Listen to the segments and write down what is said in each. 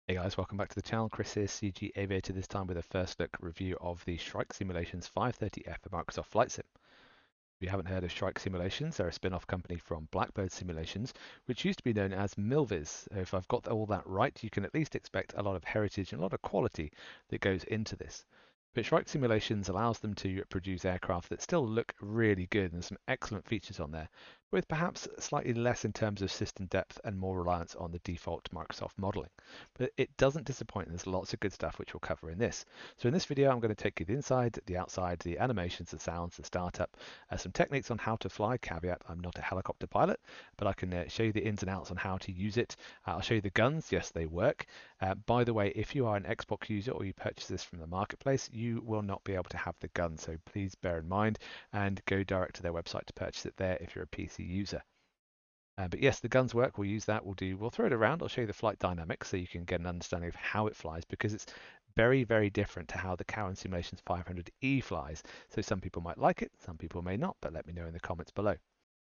Hey guys, welcome back to the channel. Chris here, cgaviator, this time with a first look review of the Shrike Simulations 530F for Microsoft Flight Sim. If you haven't heard of Shrike Simulations, they're a spin-off company from Blackbird Simulations, which used to be known as MilViz. If I've got all that right, you can at least expect a lot of heritage and a lot of quality that goes into this. But Shrike Simulations allows them to produce aircraft that still look really good and some excellent features on there, with perhaps slightly less in terms of system depth and more reliance on the default Microsoft modeling. But it doesn't disappoint, and there's lots of good stuff which we'll cover in this. So in this video, I'm going to take you the inside, the outside, the animations, the sounds, the startup, some techniques on how to fly. Caveat, I'm not a helicopter pilot, but I can show you the ins and outs on how to use it. I'll show you the guns. Yes, they work. By the way, if you are an Xbox user or you purchase this from the marketplace, you will not be able to have the gun. So please bear in mind and go direct to their website to purchase it there if you're a PC user. But yes, the guns work. We'll use that. We'll throw it around. I'll show you the flight dynamics so you can get an understanding of how it flies, because it's very, very different to how the Cowan Simulations 500E flies. So some people might like it, some people may not, but let me know in the comments below.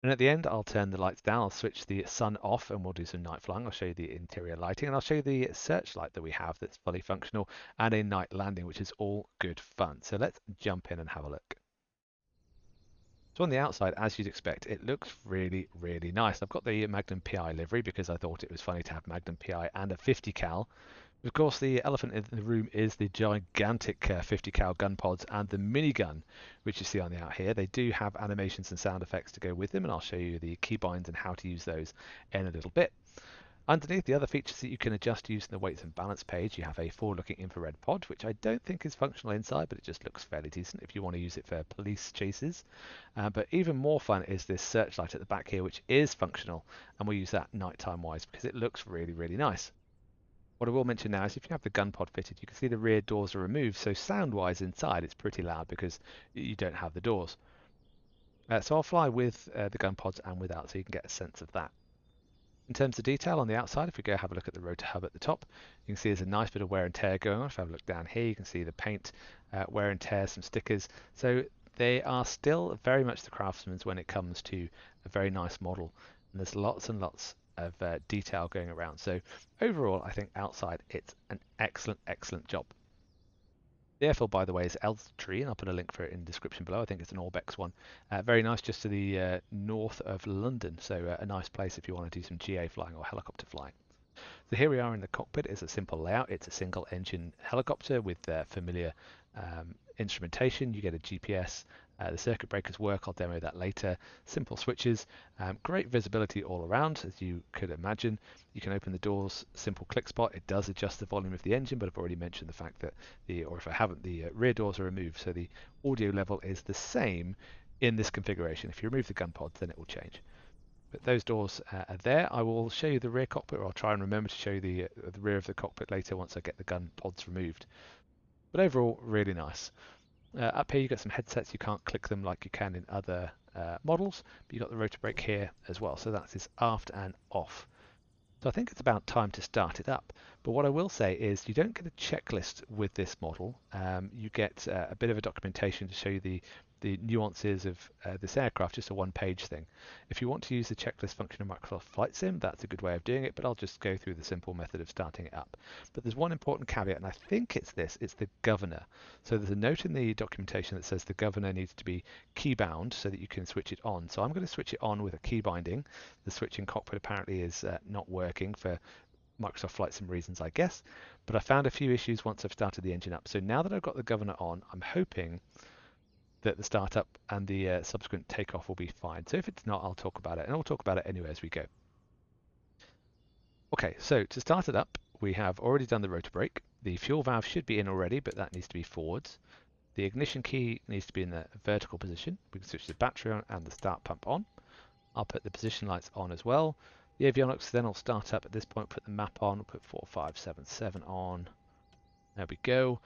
And at the end, I'll turn the lights down. I'll switch the sun off and we'll do some night flying. I'll show you the interior lighting and I'll show you the searchlight that we have that's fully functional, and a night landing, which is all good fun. So let's jump in and have a look. So on the outside, as you'd expect, it looks really, really nice. I've got the Magnum PI livery because I thought it was funny to have Magnum PI and a 50 cal. Of course, the elephant in the room is the gigantic 50 cal gun pods and the minigun, which you see on the out here. They do have animations and sound effects to go with them, and I'll show you the keybinds and how to use those in a little bit. Underneath, the other features that you can adjust using the weights and balance page, you have a forward-looking infrared pod, which I don't think is functional inside, but it just looks fairly decent if you want to use it for police chases. But even more fun is this searchlight at the back here, which is functional, and we'll use that nighttime wise because it looks really, really nice. What I will mention now is if you have the gun pod fitted, you can see the rear doors are removed, so sound-wise inside it's pretty loud because you don't have the doors. So I'll fly with the gun pods and without, so you can get a sense of that. In terms of detail on the outside, if we go have a look at the rotor hub at the top, you can see there's a nice bit of wear and tear going on. If I have a look down here, you can see the paint, wear and tear, some stickers. So they are still very much the craftsman's when it comes to a very nice model. And there's lots and lots of detail going around. So overall, I think outside it's an excellent, excellent job. The airfield, by the way, is Elstree, and I'll put a link for it in the description below. I think it's an Orbex one. Very nice, just to the north of London, so a nice place if you want to do some GA flying or helicopter flying. So here we are in the cockpit. It's a simple layout. It's a single engine helicopter with familiar instrumentation. You get a GPS. The circuit breakers work. I'll demo that later. Simple switches. Great visibility all around, as you could imagine. You can open the doors, simple click spot. It does adjust the volume of the engine, but I've already mentioned the fact that or if I haven't, the rear doors are removed, so the audio level is the same in this configuration. If you remove the gun pods, then it will change. But those doors are there. I will show you the rear cockpit, or I'll try and remember to show you the rear of the cockpit later once I get the gun pods removed. But overall, really nice. Up here, you've got some headsets. You can't click them like you can in other models, but you've got the rotor brake here as well. So that's this aft and off. So I think it's about time to start it up. But what I will say is you don't get a checklist with this model. You get a bit of a documentation to show you the nuances of this aircraft, just a one-page thing. If you want to use the checklist function in Microsoft Flight Sim, that's a good way of doing it, but I'll just go through the simple method of starting it up. But there's one important caveat, and I think it's this, it's the governor. So there's a note in the documentation that says the governor needs to be key bound so that you can switch it on. So I'm going to switch it on with a key binding. The switch in cockpit apparently is not working for Microsoft Flight Sim reasons, I guess, but I found a few issues once I've started the engine up. So now that I've got the governor on, I'm hoping that the startup and the subsequent takeoff will be fine. So if it's not, I'll talk about it, and I'll talk about it anyway as we go. Okay, so to start it up, we have already done the rotor brake. The fuel valve should be in already, but that needs to be forwards. The ignition key needs to be in the vertical position. We can switch the battery on and the start pump on. I'll put the position lights on as well. The avionics then will start up at this point, put the map on, we'll put 4577 on. There we go.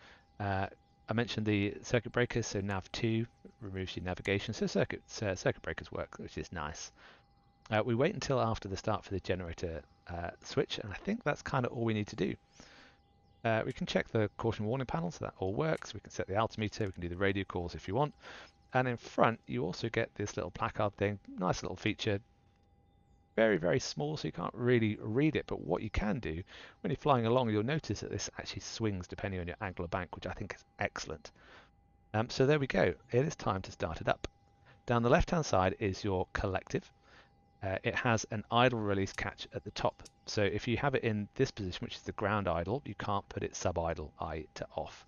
I mentioned the circuit breakers, so nav2 removes your navigation, so circuit breakers work, which is nice. We wait until after the start for the generator switch, and I think that's kind of all we need to do. We can check the caution warning panel, so that all works. We can set the altimeter, we can do the radio calls if you want. And in front, you also get this little placard thing, nice little feature. very, very small, so you can't really read it. But what you can do when you're flying along, you'll notice that this actually swings depending on your angle of bank, which I think is excellent. So there we go. It is time to start it up. Down the left-hand side is your collective. It has an idle release catch at the top. So if you have it in this position, which is the ground idle, you can't put it sub-idle, i.e. to off.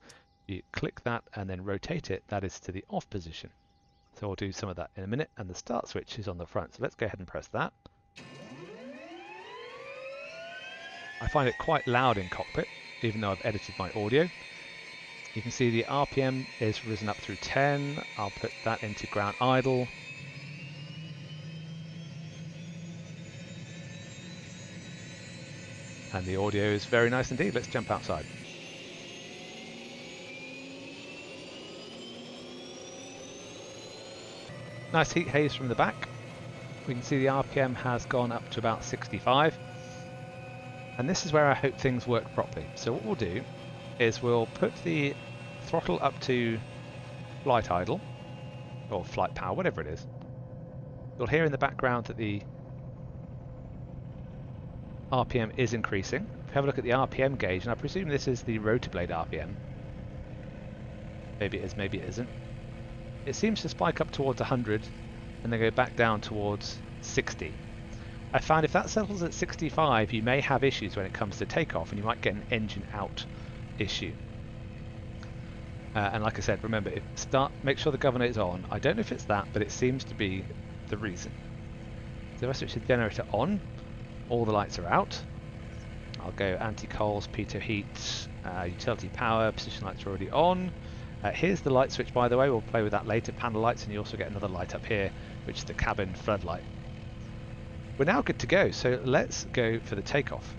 You click that and then rotate it, that is to the off position. So we'll do some of that in a minute, and the start switch is on the front. So let's go ahead and press that. I find it quite loud in cockpit, even though I've edited my audio. You can see the RPM is risen up through 10. I'll put that into ground idle. And the audio is very nice indeed. Let's jump outside. Nice heat haze from the back. We can see the RPM has gone up to about 65. And this is where I hope things work properly. So what we'll do is we'll put the throttle up to flight idle, or flight power, whatever it is. You'll hear in the background that the RPM is increasing. If you have a look at the RPM gauge, and I presume this is the rotor blade RPM. Maybe it is, maybe it isn't. It seems to spike up towards 100 and then go back down towards 60. I found if that settles at 65, you may have issues when it comes to takeoff, and you might get an engine out issue. And like I said, remember, make sure the governor is on. I don't know if it's that, but it seems to be the reason. So if I switch the generator on, all the lights are out. I'll go anti-coals, pitot heat, utility power, position lights are already on. Here's the light switch, by the way. We'll play with that later, panel lights, and you also get another light up here, which is the cabin floodlight. We're now good to go, so let's go for the takeoff.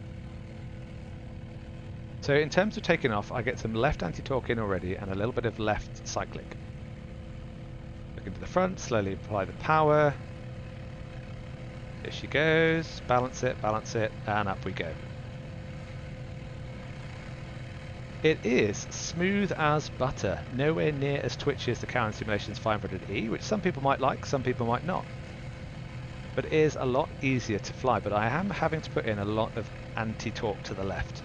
So in terms of taking off, I get some left anti-torque in already and a little bit of left cyclic. Look into the front, slowly apply the power. Here she goes, balance it, and up we go. It is smooth as butter, nowhere near as twitchy as the Caravan Simulations 500E, which some people might like, some people might not. But it is a lot easier to fly, but I am having to put in a lot of anti-torque to the left.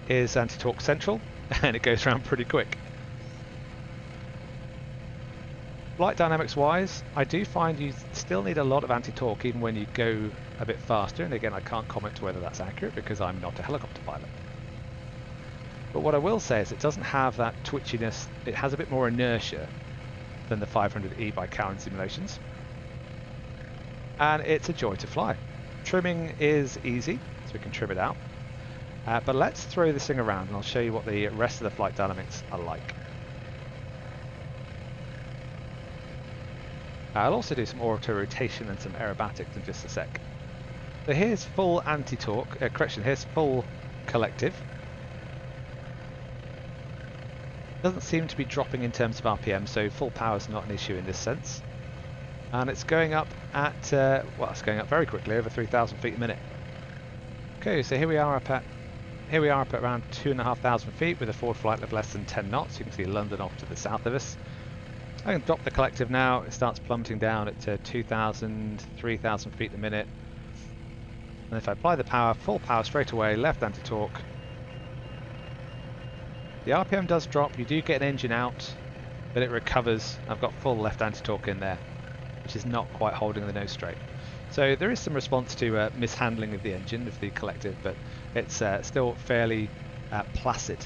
Here's anti-torque central, and it goes around pretty quick. Flight dynamics wise, I do find you still need a lot of anti-torque even when you go a bit faster, and again I can't comment to whether that's accurate because I'm not a helicopter pilot. But what I will say is it doesn't have that twitchiness, it has a bit more inertia than the 500E by Caravan Simulations. And it's a joy to fly. Trimming is easy, so we can trim it out. But let's throw this thing around and I'll show you what the rest of the flight dynamics are like. I'll also do some auto-rotation and some aerobatics in just a sec. So here's full anti-torque, here's full collective. Doesn't seem to be dropping in terms of RPM, so full power is not an issue in this sense. And it's going up at, well, it's going up very quickly, over 3,000 feet a minute. Okay, so here we are up at around 2,500 feet with a forward flight of less than 10 knots. You can see London off to the south of us. I can drop the collective now. It starts plummeting down at 2,000, 3,000 feet a minute. And if I apply the power, full power straight away, left anti-torque. The RPM does drop. You do get an engine out, but it recovers. I've got full left anti-torque in there, which is not quite holding the nose straight. So there is some response to mishandling of the engine, of the collective, but it's still fairly placid.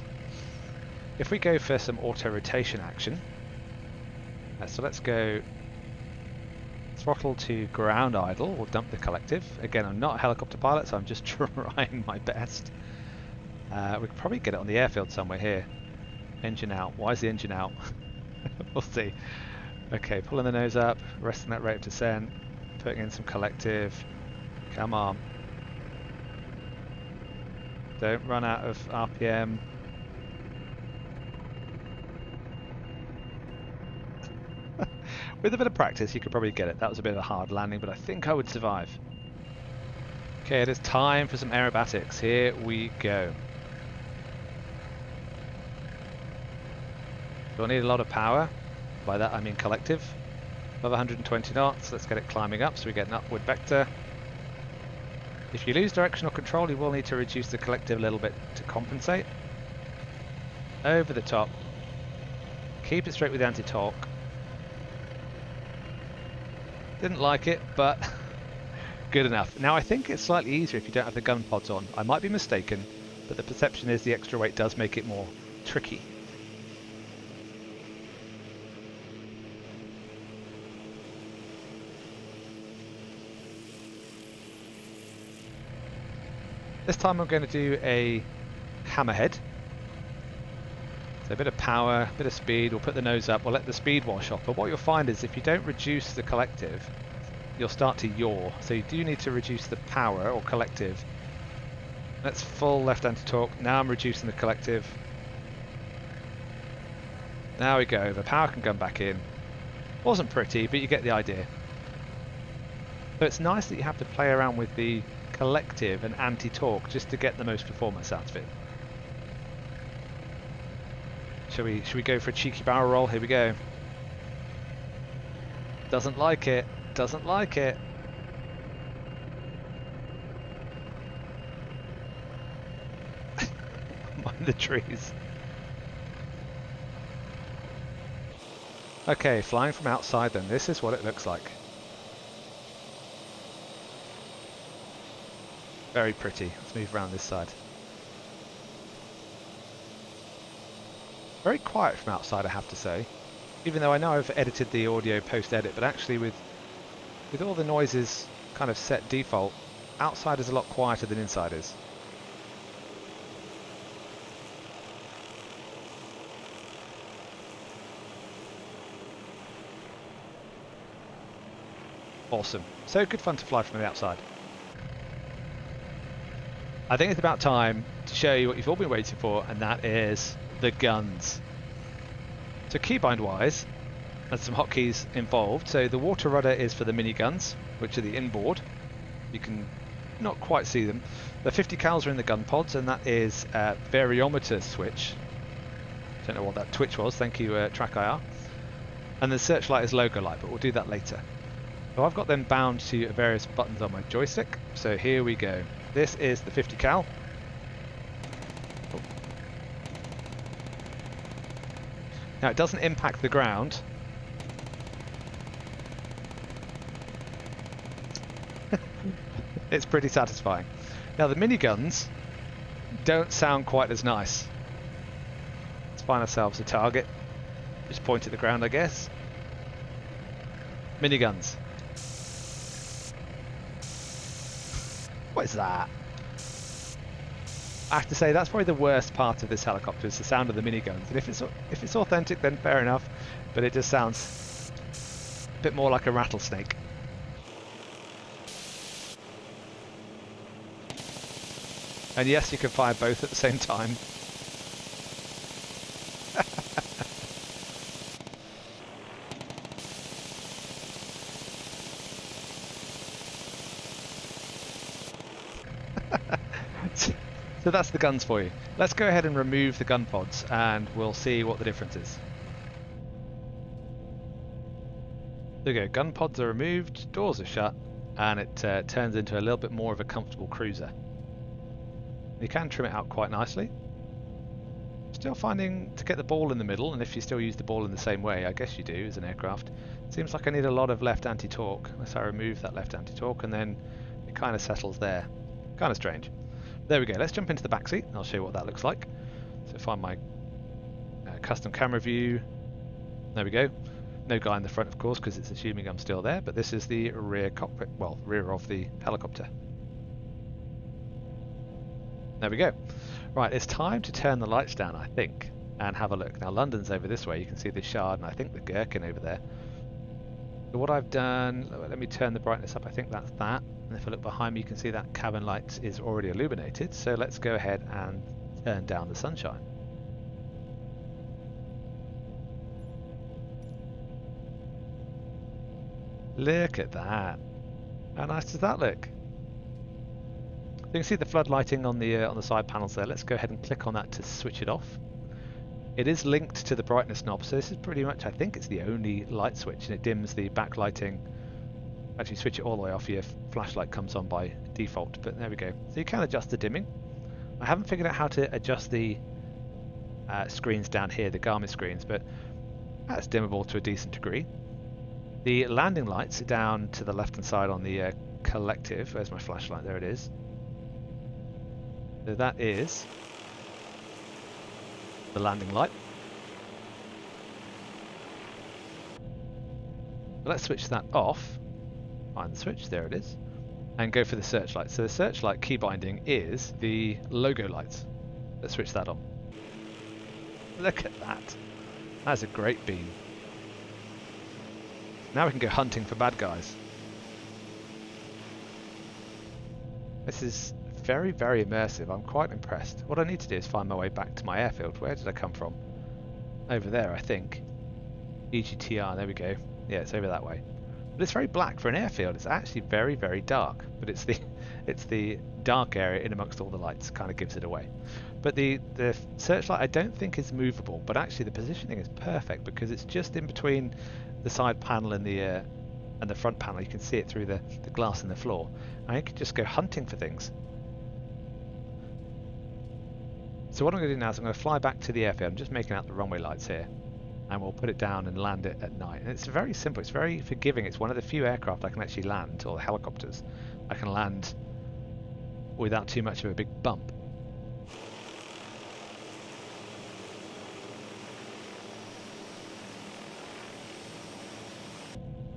If we go for some auto-rotation action, so let's go throttle to ground idle, we'll dump the collective. Again, I'm not a helicopter pilot, so I'm just trying my best. We could probably get it on the airfield somewhere here. Engine out. Why is the engine out? We'll see. Okay, pulling the nose up, resting that rate of descent, putting in some collective. Come on. Don't run out of RPM. With a bit of practice, you could probably get it. That was a bit of a hard landing, but I think I would survive. Okay, it is time for some aerobatics. Here we go. You'll need a lot of power. By that I mean collective. Above 120 knots, let's get it climbing up so we get an upward vector. If you lose directional control, you will need to reduce the collective a little bit to compensate. Over the top. Keep it straight with the anti-torque. Didn't like it, but good enough. Now I think it's slightly easier if you don't have the gun pods on. I might be mistaken, but the perception is the extra weight does make it more tricky. This time I'm going to do a hammerhead. So a bit of power, a bit of speed, we'll put the nose up, we'll let the speed wash off. But what you'll find is if you don't reduce the collective, you'll start to yaw. So you do need to reduce the power or collective. That's full left anti-torque. Now I'm reducing the collective. Now we go. The power can come back in. Wasn't pretty, but you get the idea. So it's nice that you have to play around with the collective and anti-torque just to get the most performance out of it. Should we go for a cheeky barrel roll? Here we go. Doesn't like it. Doesn't like it. Mind the trees. Okay, flying from outside then. This is what it looks like. Very pretty. Let's move around this side. Very quiet from outside, I have to say. Even though I know I've edited the audio post-edit, but actually with all the noises kind of set default, outside is a lot quieter than inside is. Awesome. So good fun to fly from the outside. I think it's about time to show you what you've all been waiting for, and that is the guns. So keybind wise, there's some hotkeys involved. So the water rudder is for the miniguns, which are the inboard. You can not quite see them. The 50 cals are in the gun pods, and that is a variometer switch. Don't know what that twitch was. Thank you, TrackIR. And the searchlight is logo light, but we'll do that later. So I've got them bound to various buttons on my joystick. So here we go. This is the 50 cal. Oh. Now it doesn't impact the ground. It's pretty satisfying. Now the miniguns don't sound quite as nice. Let's find ourselves a target. Just point at the ground, I guess. Miniguns. What is that? I have to say that's probably the worst part of this helicopter is the sound of the miniguns. And if it's authentic, then fair enough. But it just sounds a bit more like a rattlesnake. And yes, you can fire both at the same time. So that's the guns for you. Let's go ahead and remove the gun pods and we'll see what the difference is. There we go, gun pods are removed, doors are shut, and it turns into a little bit more of a comfortable cruiser. You can trim it out quite nicely. Still finding to get the ball in the middle, and if you still use the ball in the same way, I guess you do as an aircraft. Seems like I need a lot of left anti-torque, unless I remove that left anti-torque, and then it kind of settles there. Kind of strange. There we go, let's jump into the back seat and I'll show you what that looks like. So find my custom camera view. There we go. No guy in the front, of course, because it's assuming I'm still there, but this is the rear cockpit, well, rear of the helicopter. There we go. Right, it's time to turn the lights down, I think, and have a look. Now London's over this way, you can see the Shard and I think the Gherkin over there. So what I've done, let me turn the brightness up, I think that's that. And if I look behind me, you can see that cabin light is already illuminated. So let's go ahead and turn down the sunshine. Look at that. How nice does that look? You can see the flood lighting on the side panels there. Let's go ahead and click on that to switch it off. It is linked to the brightness knob, so this is pretty much, I think it's the only light switch, and it dims the backlighting. Actually, switch it all the way off, your flashlight comes on by default, but there we go. So you can adjust the dimming. I haven't figured out how to adjust the screens down here, the Garmin screens, but that's dimmable to a decent degree. The landing lights are down to the left hand side on the collective. Where's my flashlight? There it is. So that is the landing light. Let's switch that off. Find the switch, there it is. And go for the searchlight. So the searchlight key binding is the logo lights. Let's switch that on. Look at that. That's a great beam. Now we can go hunting for bad guys. This is very, very immersive. I'm quite impressed. What I need to do is find my way back to my airfield. Where did I come from? Over there, I think. EGTR, there we go. Yeah, it's over that way. But it's very black for an airfield. It's actually very, very dark. But it's the dark area in amongst all the lights kind of gives it away. But the searchlight I don't think is movable, but actually the positioning is perfect because it's just in between the side panel and the front panel. You can see it through the glass in the floor. And you can just go hunting for things. So what I'm going to do now is I'm going to fly back to the airfield. I'm just making out the runway lights here. And we'll put it down and land it at night. And it's very simple, it's very forgiving. It's one of the few aircraft I can actually land, or helicopters, I can land without too much of a big bump.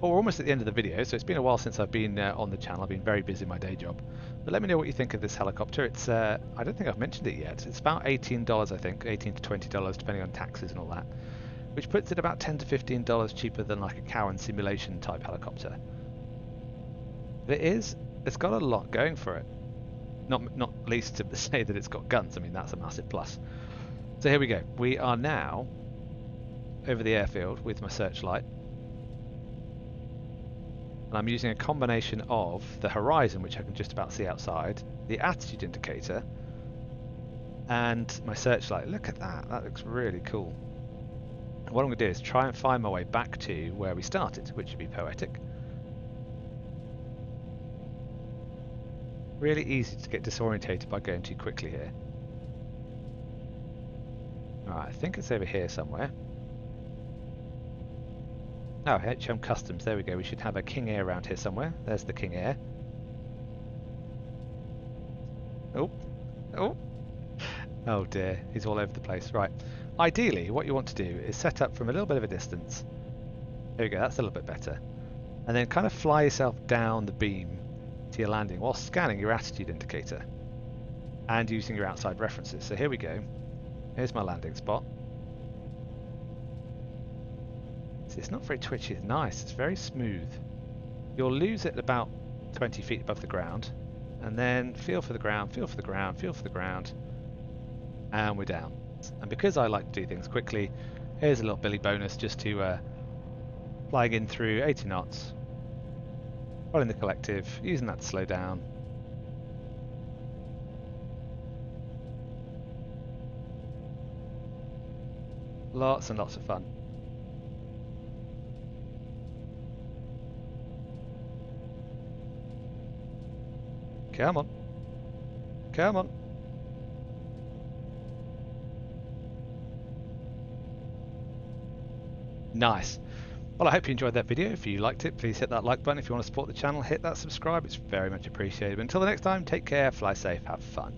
Well, we're almost at the end of the video, so it's been a while since I've been on the channel. I've been very busy in my day job. But let me know what you think of this helicopter. It's I don't think I've mentioned it yet. It's about $18, I think, $18 to $20, depending on taxes and all that. Which puts it about $10 to $15 cheaper than like a Cowan simulation type helicopter. But it's got a lot going for it. Not least to say that it's got guns. I mean, that's a massive plus. So here we go. We are now over the airfield with my searchlight. And I'm using a combination of the horizon, which I can just about see outside, the attitude indicator, and my searchlight. Look at that. That looks really cool. What I'm going to do is try and find my way back to where we started, which would be poetic. Really easy to get disorientated by going too quickly here. Alright, I think it's over here somewhere. Oh, HM Customs, there we go. We should have a King Air around here somewhere. There's the King Air. Oh, oh. Oh dear, he's all over the place. Right. Ideally, what you want to do is set up from a little bit of a distance. There we go, that's a little bit better. And then kind of fly yourself down the beam to your landing while scanning your attitude indicator and using your outside references. So here we go. Here's my landing spot. See, it's not very twitchy, it's nice, it's very smooth. You'll lose it about 20 feet above the ground, and then feel for the ground, feel for the ground, feel for the ground, and we're down. And because I like to do things quickly, here's a little Billy bonus just to flying in through 80 knots, following the collective, using that to slow down. Lots and lots of fun. Come on. Come on. Nice. Well, I hope you enjoyed that video. If you liked it, please hit that like button. If you want to support the channel, hit that subscribe. It's very much appreciated. But until the next time, take care, fly safe, have fun.